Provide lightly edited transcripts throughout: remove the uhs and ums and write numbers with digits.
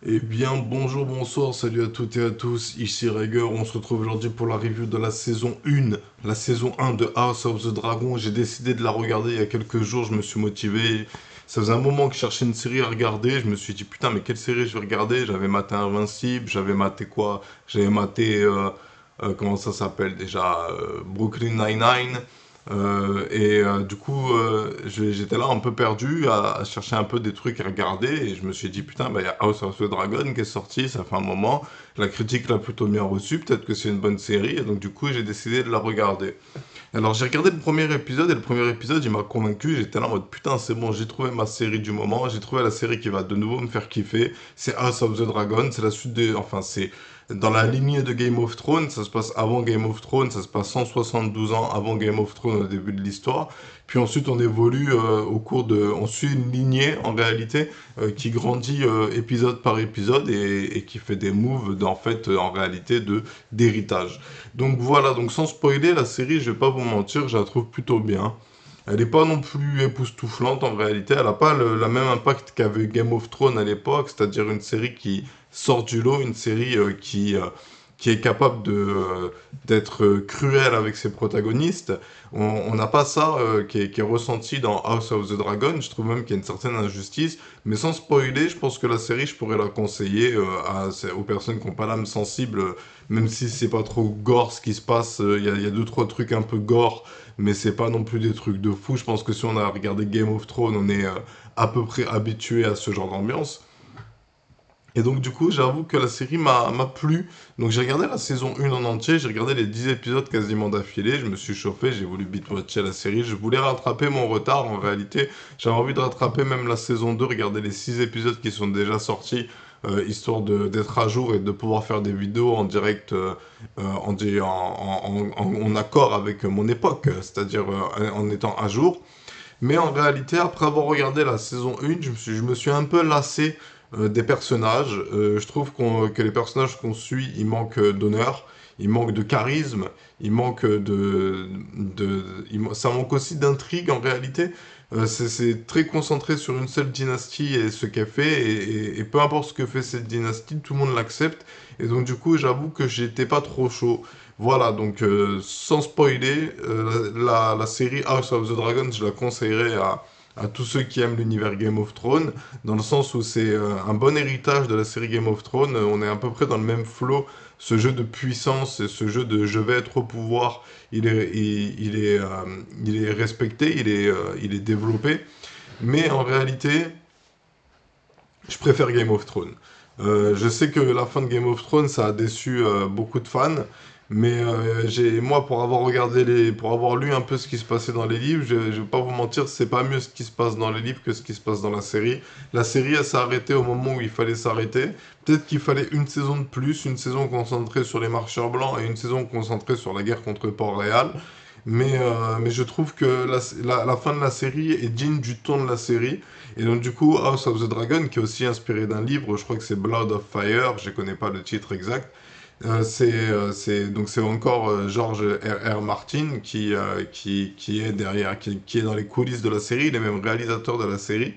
Eh bien, bonjour, bonsoir, salut à toutes et à tous, ici Raiger, on se retrouve aujourd'hui pour la review de la saison 1, la saison 1 de House of the Dragon. J'ai décidé de la regarder il y a quelques jours, je me suis motivé. Ça faisait un moment que je cherchais une série à regarder, je me suis dit putain, mais quelle série je vais regarder? J'avais maté Invincible, j'avais maté quoi? J'avais maté, comment ça s'appelle déjà? Brooklyn Nine-Nine. Du coup, j'étais là un peu perdu à chercher un peu des trucs à regarder et je me suis dit putain, bah, il y a House of the Dragon qui est sorti, ça fait un moment, la critique l'a plutôt bien reçu, peut-être que c'est une bonne série et donc du coup j'ai décidé de la regarder. Alors j'ai regardé le premier épisode et le premier épisode il m'a convaincu, j'étais là en mode putain c'est bon, j'ai trouvé ma série du moment, j'ai trouvé la série qui va de nouveau me faire kiffer, c'est House of the Dragon, c'est la suite de, enfin c'est dans la lignée de Game of Thrones, ça se passe avant Game of Thrones, ça se passe 172 ans avant Game of Thrones au début de l'histoire, puis ensuite on évolue au cours de, on suit une lignée en réalité qui grandit épisode par épisode et qui fait des moves en fait en réalité de d'héritage. Donc voilà, donc sans spoiler, la série, je vais pas vous mentir, je la trouve plutôt bien. Elle n'est pas non plus époustouflante en réalité, elle n'a pas la même impact qu'avait Game of Thrones à l'époque, c'est-à-dire une série qui sort du lot, une série qui est capable d'être cruelle avec ses protagonistes. On n'a pas ça qui est ressenti dans House of the Dragon, je trouve même qu'il y a une certaine injustice, mais sans spoiler, je pense que la série, je pourrais la conseiller aux personnes qui n'ont pas l'âme sensible, même si c'est pas trop gore ce qui se passe, il y a deux, trois trucs un peu gore, mais c'est pas non plus des trucs de fou. Je pense que si on a regardé Game of Thrones, on est à peu près habitué à ce genre d'ambiance. Et donc du coup, j'avoue que la série m'a plu. Donc j'ai regardé la saison 1 en entier, j'ai regardé les 10 épisodes quasiment d'affilée, je me suis chauffé, j'ai voulu binge-watcher la série, je voulais rattraper mon retard en réalité. J'avais envie de rattraper même la saison 2, regarder les 6 épisodes qui sont déjà sortis, histoire d'être à jour et de pouvoir faire des vidéos en direct, en accord avec mon époque, c'est-à-dire en étant à jour. Mais en réalité, après avoir regardé la saison 1, je me suis un peu lassé des personnages. Je trouve que les personnages qu'on suit, ils manquent d'honneur, ils manquent de charisme, ils manquent ça manque aussi d'intrigue en réalité. C'est très concentré sur une seule dynastie et ce qu'elle fait, et peu importe ce que fait cette dynastie, tout le monde l'accepte. Et donc du coup, j'avoue que j'étais pas trop chaud. Voilà, donc sans spoiler, la série House of the Dragon, je la conseillerais à tous ceux qui aiment l'univers Game of Thrones, dans le sens où c'est un bon héritage de la série Game of Thrones. On est à peu près dans le même flow. Ce jeu de puissance et ce jeu de je vais être au pouvoir, il est respecté, il est développé. Mais en réalité, je préfère Game of Thrones. Je sais que la fin de Game of Thrones, ça a déçu beaucoup de fans, mais moi, pour avoir lu un peu ce qui se passait dans les livres, je vais pas vous mentir, c'est pas mieux ce qui se passe dans les livres que ce qui se passe dans la série. La série, elle s'est arrêtée au moment où il fallait s'arrêter. Peut-être qu'il fallait une saison de plus, une saison concentrée sur les marcheurs blancs et une saison concentrée sur la guerre contre Port-Réal. Mais je trouve que la fin de la série est digne du ton de la série. Et donc du coup, House of the Dragon, qui est aussi inspiré d'un livre, je crois que c'est Blood of Fire, je connais pas le titre exact. Donc c'est encore George R. Martin qui est derrière, qui est dans les coulisses de la série, il est même réalisateur de la série.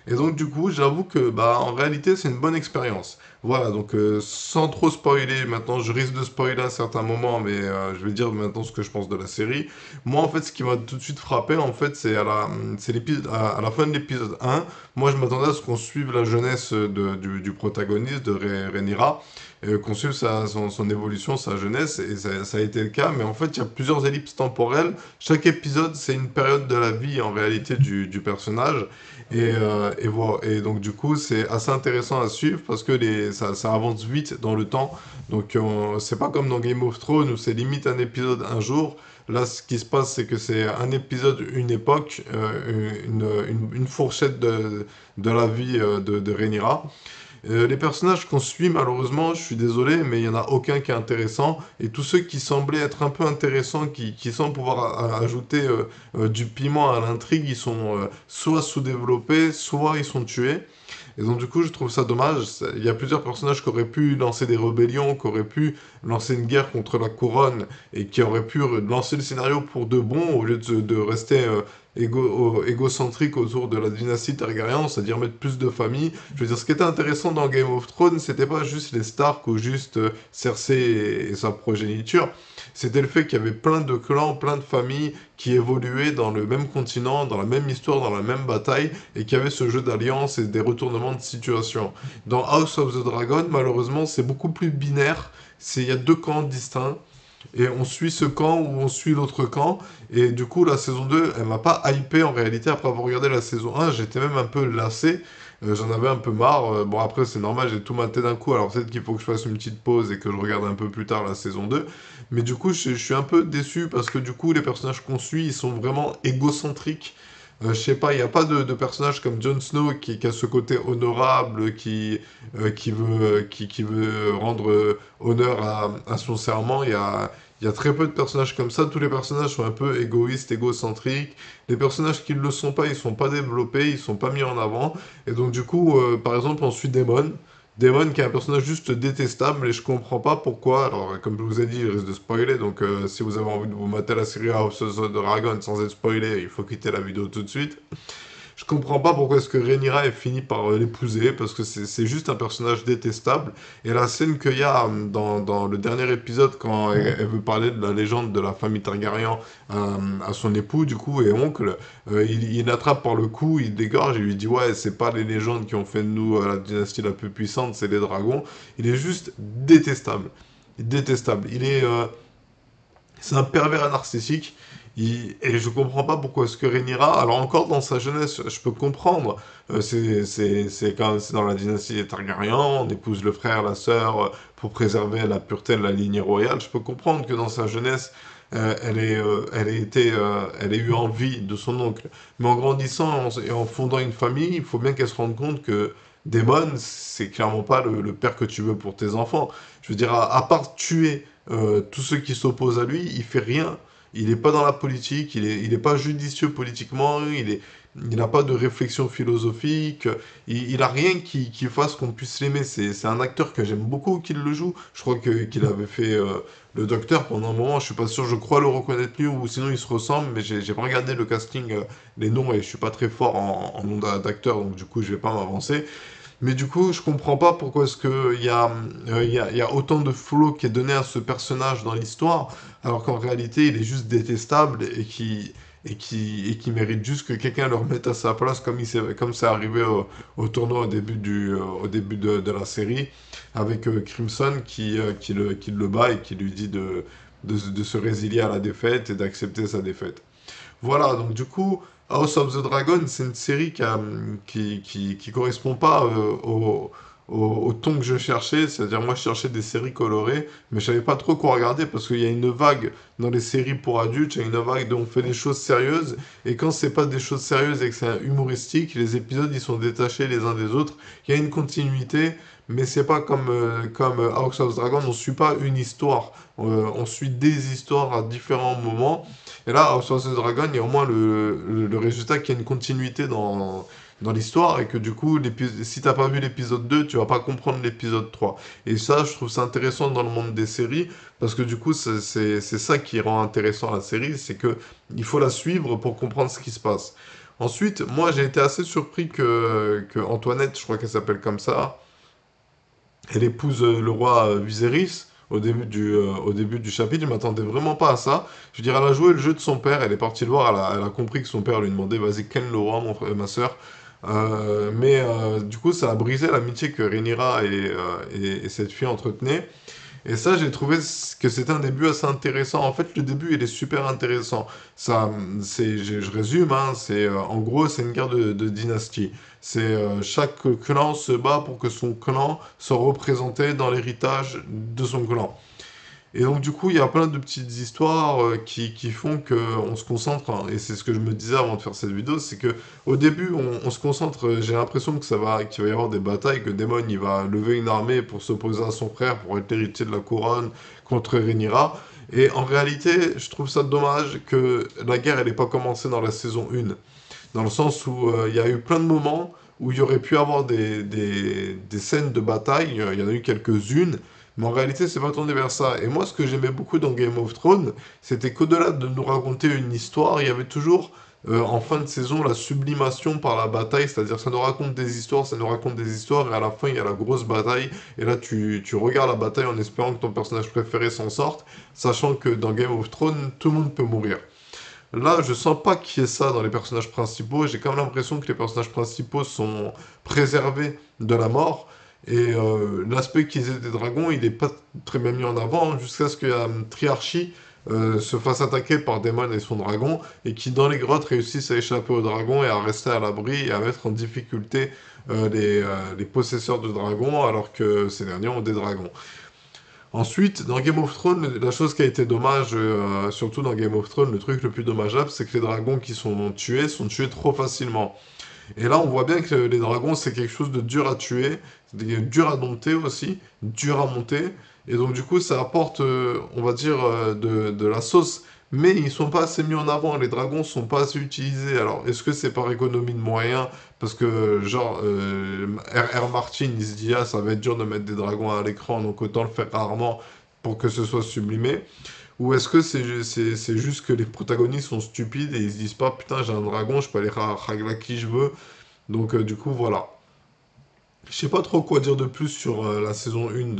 Et donc du coup, j'avoue que bah en réalité, c'est une bonne expérience. Voilà, donc sans trop spoiler, maintenant je risque de spoiler à certains moments, mais je vais dire maintenant ce que je pense de la série. Moi en fait, ce qui m'a tout de suite frappé en fait, c'est l'épisode à la fin de l'épisode 1. Moi, je m'attendais à ce qu'on suive la jeunesse du protagoniste de Rhaenyra, qu'on suive son évolution, sa jeunesse, et ça a été le cas. Mais en fait, il y a plusieurs ellipses temporelles. Chaque épisode, c'est une période de la vie en réalité du personnage. Voilà. Et donc du coup, c'est assez intéressant à suivre parce que ça avance vite dans le temps. Donc c'est pas comme dans Game of Thrones où c'est limite un épisode un jour. Là, ce qui se passe, c'est que c'est un épisode, une époque, une fourchette de la vie de Rhaenyra. Les personnages qu'on suit, malheureusement, je suis désolé, mais il n'y en a aucun qui est intéressant. Et tous ceux qui semblaient être un peu intéressants, qui semblent pouvoir ajouter du piment à l'intrigue, ils sont soit sous-développés, soit ils sont tués. Et donc du coup, je trouve ça dommage. Il y a plusieurs personnages qui auraient pu lancer des rébellions, qui auraient pu lancer une guerre contre la couronne, et qui auraient pu lancer le scénario pour de bon, au lieu de rester égocentrique autour de la dynastie Targaryen, c'est-à-dire mettre plus de familles. Je veux dire, ce qui était intéressant dans Game of Thrones, c'était pas juste les Stark ou juste Cersei et sa progéniture, c'était le fait qu'il y avait plein de clans, plein de familles qui évoluaient dans le même continent, dans la même histoire, dans la même bataille, et qui avaient ce jeu d'alliance et des retournements de situation. Dans House of the Dragon, malheureusement, c'est beaucoup plus binaire. Il y a deux camps distincts. Et on suit ce camp ou on suit l'autre camp. Et du coup, la saison 2, elle m'a pas hypé en réalité. Après avoir regardé la saison 1, j'étais même un peu lassé. J'en avais un peu marre. Bon, après, c'est normal, j'ai tout maté d'un coup. Alors peut-être qu'il faut que je fasse une petite pause et que je regarde un peu plus tard la saison 2. Mais du coup, je suis un peu déçu parce que du coup, les personnages qu'on suit, ils sont vraiment égocentriques. Je sais pas, il n'y a pas de personnage comme Jon Snow qui a ce côté honorable, qui veut rendre honneur à son serment. Il y a très peu de personnages comme ça. Tous les personnages sont un peu égoïstes, égocentriques. Les personnages qui ne le sont pas, ils sont pas développés, ils sont pas mis en avant. Et donc du coup, par exemple, on suit Daemon. Daemon qui est un personnage juste détestable et je comprends pas pourquoi. Alors, comme je vous ai dit, il risque de spoiler. Donc, si vous avez envie de vous mater la série House of the Dragon sans être spoilé, il faut quitter la vidéo tout de suite. Je comprends pas pourquoi est-ce que Rhaenyra est fini par l'épouser, parce que c'est juste un personnage détestable. Et la scène qu'il y a dans le dernier épisode, quand elle veut parler de la légende de la famille Targaryen à son époux, du coup, et oncle, il l'attrape par le cou, il dégorge, et lui dit, ouais, c'est pas les légendes qui ont fait de nous la dynastie la plus puissante, c'est les dragons. Il est juste détestable. Détestable. C'est un pervers narcissique. Et je comprends pas pourquoi est-ce que Rhaenyra, alors encore dans sa jeunesse, je peux comprendre, c'est dans la dynastie des Targaryens, on épouse le frère, la sœur, pour préserver la pureté de la lignée royale. Je peux comprendre que dans sa jeunesse, elle ait eu envie de son oncle. Mais en grandissant et en fondant une famille, il faut bien qu'elle se rende compte que Daemon, c'est clairement pas le père que tu veux pour tes enfants. Je veux dire, à part tuer tous ceux qui s'opposent à lui, il fait rien. Il n'est pas dans la politique, il est pas judicieux politiquement, il n'a pas de réflexion philosophique, il a rien qui fasse qu'on puisse l'aimer. C'est un acteur que j'aime beaucoup qu'il le joue. Je crois qu'il avait fait le Docteur pendant un moment, je suis pas sûr, je crois le reconnaître lui, ou sinon ils se ressemblent, mais j'ai pas regardé le casting, les noms, et je suis pas très fort en nom d'acteur, donc du coup je vais pas m'avancer. Mais du coup, je comprends pas pourquoi est-ce il y a autant de flow qui est donné à ce personnage dans l'histoire, alors qu'en réalité, il est juste détestable et qui mérite juste que quelqu'un le remette à sa place, comme c'est arrivé au tournoi au début de la série, avec Crimson qui le bat et qui lui dit de se résilier à la défaite et d'accepter sa défaite. Voilà, donc du coup, House of the Dragon, c'est une série qui correspond pas au ton que je cherchais. C'est-à-dire, moi, je cherchais des séries colorées, mais je savais pas trop quoi regarder parce qu'il y a une vague dans les séries pour adultes, il y a une vague où on fait des choses sérieuses. Et quand c'est pas des choses sérieuses et que c'est humoristique, les épisodes, ils sont détachés les uns des autres. Il y a une continuité, mais c'est pas comme House of the Dragon, on suit pas une histoire. On suit des histoires à différents moments. Et là, House of the Dragon, il y a au moins le résultat qu'il y a une continuité dans l'histoire et que du coup, si t'as pas vu l'épisode 2, tu vas pas comprendre l'épisode 3. Et ça, je trouve ça intéressant dans le monde des séries parce que du coup, c'est ça qui rend intéressant la série, c'est que il faut la suivre pour comprendre ce qui se passe. Ensuite, moi, j'ai été assez surpris que Antoinette, je crois qu'elle s'appelle comme ça, elle épouse le roi Viserys au début du chapitre. Je m'attendais vraiment pas à ça. Je veux dire, elle a joué le jeu de son père. Elle est partie le voir. Elle a compris que son père lui demandait, vas-y, ken le roi, mon frère, ma soeur. Du coup, ça a brisé l'amitié que Rhaenyra et cette fille entretenaient. Et ça, j'ai trouvé que c'était un début assez intéressant. En fait, le début, il est super intéressant. Je résume, hein, en gros, c'est une guerre de dynastie. Chaque clan se bat pour que son clan soit représenté dans l'héritage de son clan. Et donc, du coup, il y a plein de petites histoires qui font qu'on se concentre, hein, et c'est ce que je me disais avant de faire cette vidéo, c'est que au début, on se concentre, j'ai l'impression que qu'il va y avoir des batailles, que Daemon, il va lever une armée pour s'opposer à son frère, pour être l'héritier de la couronne contre Rhaenyra. Et en réalité, je trouve ça dommage que la guerre, elle n'ait pas commencé dans la saison 1. Dans le sens où il y a eu plein de moments où il y aurait pu avoir des scènes de bataille, il y en a eu quelques-unes, mais en réalité, c'est pas tourné vers ça. Et moi, ce que j'aimais beaucoup dans Game of Thrones, c'était qu'au-delà de nous raconter une histoire, il y avait toujours en fin de saison la sublimation par la bataille, c'est-à-dire ça nous raconte des histoires, ça nous raconte des histoires, et à la fin il y a la grosse bataille, et là tu regardes la bataille en espérant que ton personnage préféré s'en sorte, sachant que dans Game of Thrones, tout le monde peut mourir. Là, je sens pas qu'il y ait ça dans les personnages principaux. J'ai quand même l'impression que les personnages principaux sont préservés de la mort. Et l'aspect qu'ils aient des dragons, il est pas très bien mis en avant jusqu'à ce que Triarchie se fasse attaquer par Daemon et son dragon et qui, dans les grottes, réussissent à échapper au dragon et à rester à l'abri et à mettre en difficulté les possesseurs de dragons alors que ces derniers ont des dragons. Ensuite, dans Game of Thrones, la chose qui a été dommage, surtout dans Game of Thrones, le truc le plus dommageable, c'est que les dragons qui sont tués trop facilement. Et là, on voit bien que les dragons, c'est quelque chose de dur à tuer, dur à dompter aussi, dur à monter. Et donc, du coup, ça apporte, on va dire, de la sauce. Mais ils sont pas assez mis en avant, les dragons sont pas assez utilisés. Alors, est-ce que c'est par économie de moyens? Parce que, genre, R.R. Martin, il se dit, ah, ça va être dur de mettre des dragons à l'écran, donc autant le faire rarement pour que ce soit sublimé. Ou est-ce que c'est juste que les protagonistes sont stupides et ils se disent pas, putain, j'ai un dragon, je peux aller ragla qui je veux. Donc, du coup, voilà. Je sais pas trop quoi dire de plus sur la saison 1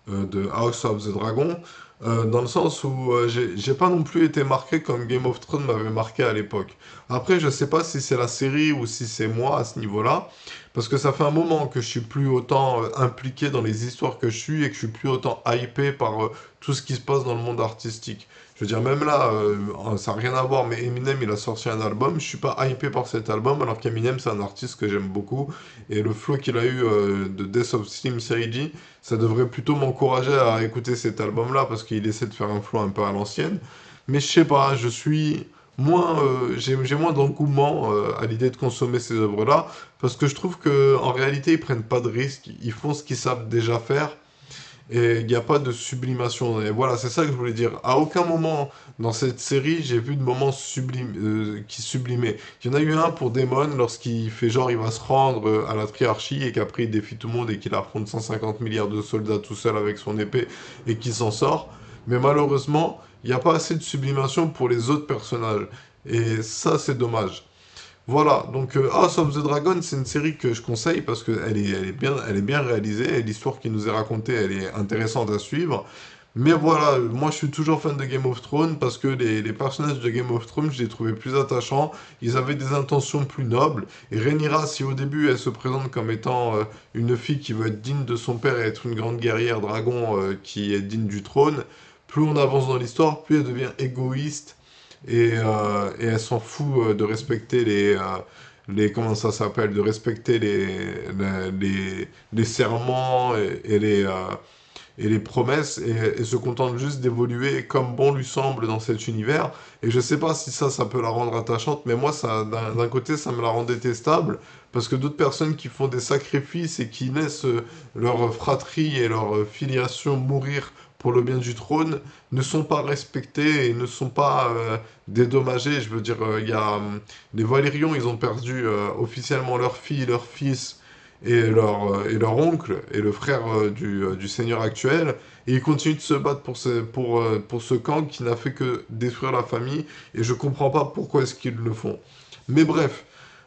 de House of the Dragon, dans le sens où j'ai pas non plus été marqué comme Game of Thrones m'avait marqué à l'époque. Après, je sais pas si c'est la série ou si c'est moi à ce niveau-là, parce que ça fait un moment que je suis plus autant impliqué dans les histoires que je suis et que je suis plus autant hypé par tout ce qui se passe dans le monde artistique. Je veux dire, même là, ça n'a rien à voir, mais Eminem, il a sorti un album, je suis pas hypé par cet album, alors qu'Eminem, c'est un artiste que j'aime beaucoup, et le flow qu'il a eu de Death of Slim Shady, ça devrait plutôt m'encourager à écouter cet album-là parce qu'il essaie de faire un flow un peu à l'ancienne. Mais je sais pas, je suis moins, j'ai moins d'engouement à l'idée de consommer ces œuvres-là parce que je trouve que en réalité ils prennent pas de risques, ils font ce qu'ils savent déjà faire et il n'y a pas de sublimation. Et voilà, c'est ça que je voulais dire. À aucun moment dans cette série, j'ai vu de moments qui sublimaient. Il y en a eu un pour Daemon lorsqu'il fait genre il va se rendre à la triarchie et qu'après il défie tout le monde et qu'il affronte 150 milliards de soldats tout seul avec son épée et qu'il s'en sort. Mais malheureusement, il n'y a pas assez de sublimation pour les autres personnages. Et ça, c'est dommage. Voilà, donc House of the Dragon, c'est une série que je conseille parce elle est bien réalisée et l'histoire qui nous est racontée, elle est intéressante à suivre. Mais voilà, moi je suis toujours fan de Game of Thrones parce que les personnages de Game of Thrones, je les trouvais plus attachants, ils avaient des intentions plus nobles. Et Rhaenyra, si au début elle se présente comme étant une fille qui veut être digne de son père et être une grande guerrière dragon qui est digne du trône, plus on avance dans l'histoire, plus elle devient égoïste et elle s'en fout de respecter comment ça s'appelle, de respecter les serments et les promesses et se contente juste d'évoluer comme bon lui semble dans cet univers. Et je sais pas si ça peut la rendre attachante, mais moi, ça, d'un côté, ça me la rend détestable parce que d'autres personnes qui font des sacrifices et qui laissent leur fratrie et leur filiation mourir pour le bien du trône ne sont pas respectées et ne sont pas dédommagées. Je veux dire, il y a les Valérions, ils ont perdu officiellement leur fille, leur fils et leur oncle et le frère du seigneur actuel, et ils continuent de se battre pour ce camp qui n'a fait que détruire la famille, et je comprends pas pourquoi est-ce qu'ils le font. Mais bref,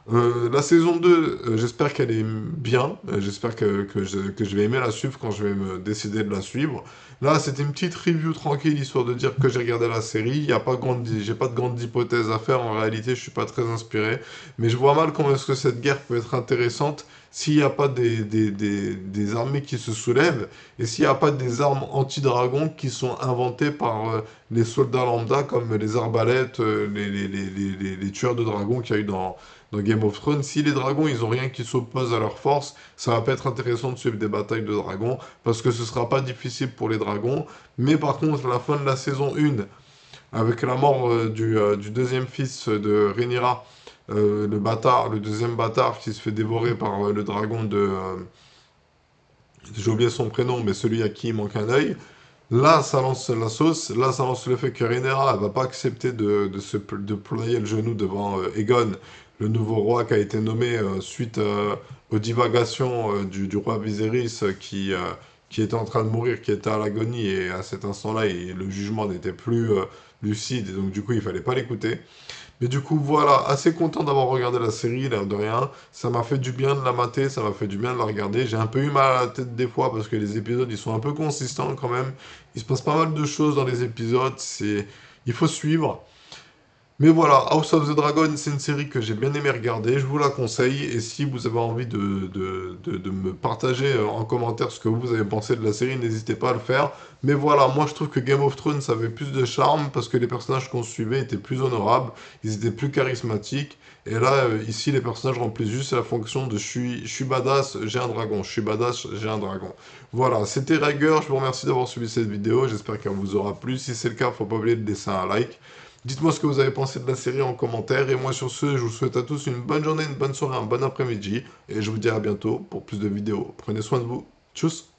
la saison 2, j'espère qu'elle est bien, j'espère que je vais aimer la suivre quand je vais me décider de la suivre. Là, c'était une petite review tranquille, histoire de dire que j'ai regardé la série. J'ai pas de grandes hypothèses à faire, en réalité, je suis pas très inspiré. Mais je vois mal comment est-ce que cette guerre peut être intéressante s'il n'y a pas des armées qui se soulèvent et s'il n'y a pas des armes anti-dragons qui sont inventées par les soldats lambda comme les arbalètes, les tueurs de dragons qu'il y a eu dans Game of Thrones. Si les dragons, ils ont rien qui s'oppose à leur force, ça va pas être intéressant de suivre des batailles de dragons, parce que ce sera pas difficile pour les dragons. Mais par contre, à la fin de la saison 1, avec la mort du deuxième fils de Rhaenyra, le bâtard, le deuxième bâtard qui se fait dévorer par le dragon j'ai oublié son prénom, mais celui à qui il manque un œil. Là, ça lance la sauce. Là, ça lance le fait que Rhaenyra, elle va pas accepter de ployer le genou devant Aegon, le nouveau roi qui a été nommé suite aux divagations du roi Viserys qui était en train de mourir, qui était à l'agonie, et à cet instant-là, le jugement n'était plus lucide, et donc du coup, il fallait pas l'écouter. Mais du coup, voilà, assez content d'avoir regardé la série, l'air de rien. Ça m'a fait du bien de la mater, ça m'a fait du bien de la regarder. J'ai un peu eu mal à la tête des fois parce que les épisodes, ils sont un peu consistants quand même. Il se passe pas mal de choses dans les épisodes, il faut suivre. Mais voilà, House of the Dragon, c'est une série que j'ai bien aimé regarder, je vous la conseille, et si vous avez envie de me partager en commentaire ce que vous avez pensé de la série, n'hésitez pas à le faire. Mais voilà, moi je trouve que Game of Thrones avait plus de charme, parce que les personnages qu'on suivait étaient plus honorables, ils étaient plus charismatiques, et là, ici, les personnages remplissent juste la fonction de je suis badass, j'ai un dragon, je suis badass, j'ai un dragon. Voilà, c'était Rager, je vous remercie d'avoir suivi cette vidéo, j'espère qu'elle vous aura plu, si c'est le cas, faut pas oublier de laisser un like. Dites-moi ce que vous avez pensé de la série en commentaire. Et moi, sur ce, je vous souhaite à tous une bonne journée, une bonne soirée, un bon après-midi. Et je vous dis à bientôt pour plus de vidéos. Prenez soin de vous. Tchuss!